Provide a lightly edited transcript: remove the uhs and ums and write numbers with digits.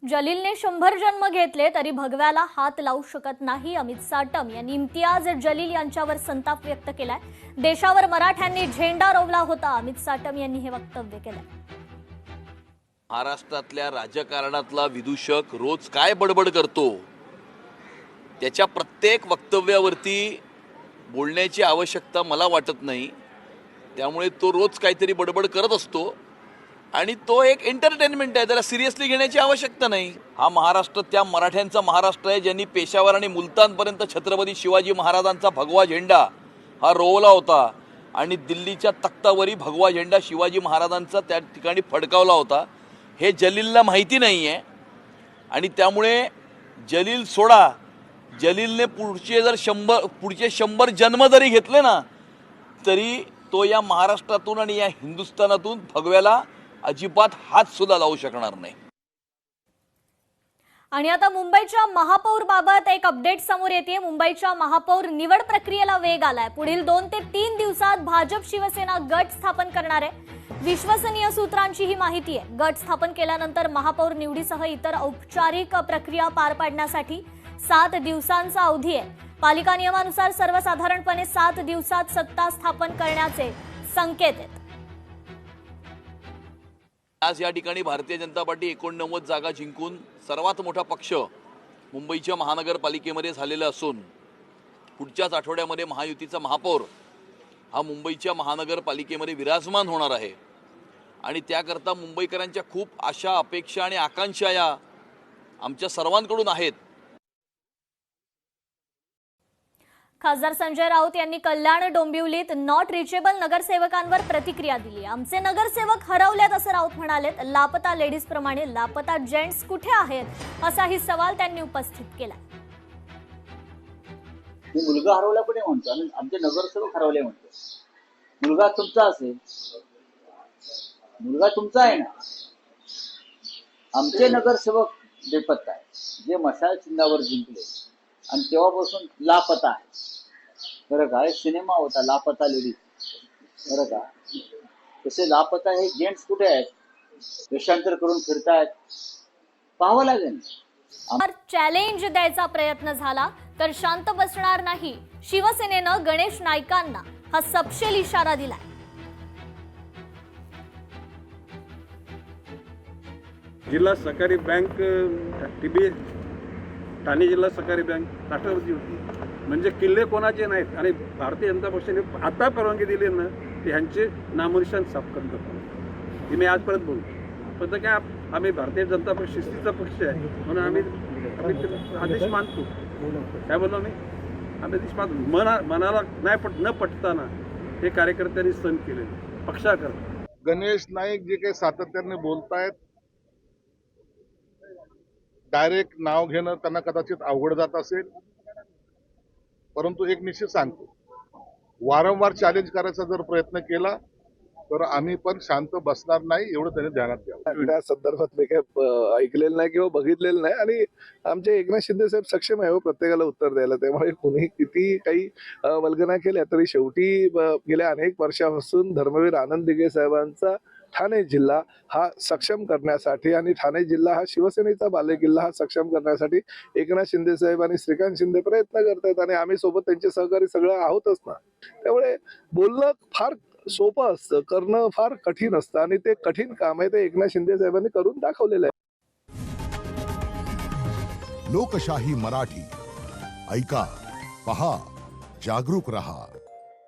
जलीलने 100 जन्म घेतले तरी भगव्याला हात लावू शकत नाही. अमित साटम यांनी इम्तियाज जलील यांच्यावर संताप व्यक्त केलाय. देशावर मराठ्यांनी झेंडा रोवला होता, अमित साटम यांनी हे वक्तव्य केलंय. महाराष्ट्रातल्या राजकारणातला विदूषक रोज काय बडबड करतो, त्याच्या प्रत्येक वक्तव्यावरती बोलण्याची आवश्यकता मला वाटत नाही. त्यामुळे तो रोज काहीतरी बडबड करत असतो आणि तो एक एंटरटेनमेंट आहे, त्याला सिरियसली घेण्याची आवश्यकता नाही. हा महाराष्ट्र त्या मराठ्यांचा महाराष्ट्र आहे ज्यांनी पेशावर आणि मुलतानपर्यंत छत्रपती शिवाजी महाराजांचा भगवा झेंडा हा रोवला होता आणि दिल्लीच्या तख्तावरी भगवा झेंडा शिवाजी महाराजांचा त्या ठिकाणी फडकावला होता. हे जलीलला माहिती नाही आहे आणि त्यामुळे जलील सोडा, जलीलने पुढचे 100 जन्म जरी घेतले ना तरी तो या महाराष्ट्रातून आणि या हिंदुस्थानातून भगव्याला अजिबात हात सुद्धा लावू शकणार नाही. आणि आता मुंबईच्या महापौर बाबत एक अपडेट समोर येते. मुंबईच्या महापौर निवड प्रक्रियेला वेग आलाय. पुढील 2 ते 3 दिवसात भाजप शिवसेना गट स्थापन करणार आहे. विश्वसनीय सूत्रांची ही माहिती आहे. गट स्थापन केल्यानंतर महापौर निवडीसह इतर औपचारिक प्रक्रिया पार पाडण्यासाठी 7 दिवसांचा अवधी आहे. पालिका नियमानुसार सर्वसाधारणपणे 7 दिवसात सत्ता स्थापन करण्याचे संकेत आहेत. आज या ठिकाणी भारतीय जनता पार्टी 89 जागा जिंकून सर्वात मोठा पक्ष मुंबईच्या महानगरपालिकेमध्ये झालेला असून पुढच्याच आठवड्यामध्ये महायुतीचा महापौर हा मुंबईच्या महानगरपालिकेमध्ये विराजमान होणार आहे. आणि त्याकरता मुंबईकरांच्या खूप आशा, अपेक्षा आणि आकांक्षा या आमच्या सर्वांकडून आहेत. खासदार संजय राऊत यांनी कल्याण डोंबिवलीत नॉट रिचेबल नगरसेवकांवर प्रतिक्रिया दिली. आमचे नगरसेवक हरवलेत असं राऊत म्हणालेत. लापता लेडीज प्रमाणे लापता जेंट्स कुठे आहेत असाही सवाल त्यांनी उपस्थित केला. मुलगा हरवला पण म्हणतो आणि आमचे नगरसेवक हरवले म्हणतो. मुलगा तुमचा असेल, मुलगा तुमचा आहे ना. आमचे नगरसेवक बेपत्ता आहे, जे मशाल चिन्हावर जिंकले आणि तेव्हापासून लापता आहे. बरं का, सिनेमा होता लापता लेडीज, बरं का. तसे लापता हे जेंट्स कुठे आहेत, देशांतर करून फिरतायत, पाहावं लागेल. चॅलेंज द्यायचा प्रयत्न झाला तर शांत बसणार नाही. शिवसेनेनं गणेश नाईकांना हा सपशेल इशारा दिलाय. जिल्हा सहकारी बँक टीबी, ठाणे जिल्हा सहकारी बँक राष्ट्रवादी होती. म्हणजे किल्ले कोणाचे नाहीत आणि भारतीय जनता पक्षाने आता परवानगी दिली ना, ते ह्यांचे नामनिशाण साफ करतो. हे मी आजपर्यंत बोलतो. पण काय, आम्ही भारतीय जनता पक्ष शिस्तीचा पक्ष आहे म्हणून आम्ही आदेश मानतो. काय बोललो आम्ही आदेश मानतो. मनाला नाही न पटताना हे कार्यकर्त्यांनी सण केले पक्षाकरता. गणेश नाईक जे काही सातत्याने बोलतायत, डायरेक्ट नाव घेणं त्यांना कदाचित अवघड जात असेल. परंतु एक निश्चित सांगतो, वारंवार चॅलेंज करायचा जर प्रयत्न केला तर आम्ही पण शांत बसणार नाही, एवढं त्यांनी ध्यानात घ्यावं. त्या संदर्भात मी काही ऐकलेलं नाही किंवा बघितलेलं नाही. आणि आमचे एकनाथ शिंदे साहेब सक्षम आहे प्रत्येकाला उत्तर द्यायला. त्यामुळे कुणी किती काही वल्गना केल्या तरी शेवटी गेल्या अनेक वर्षापासून धर्मवीर आनंद दिघे साहेबांचा ठाणे जिल्हा हा सक्षम करण्यासाठी आणि ठाणे जिल्हा हा शिवसेनेचा बालेकिल्ला हा सक्षम करण्यासाठी एकनाथ शिंदे साहेब आणि श्रीकांत शिंदे प्रयत्न करतात आणि आम्ही सोबत त्यांचे सहकारी सगळं आहोतच ना. त्यामुळे बोलणं फार सोपं असतं, करणं फार कठीण असतं आणि ते कठीण काम आहे ते एकनाथ शिंदे साहेबांनी करून दाखवलेलं आहे. लोकशाही मराठी ऐका, पहा, जागरूक रहा.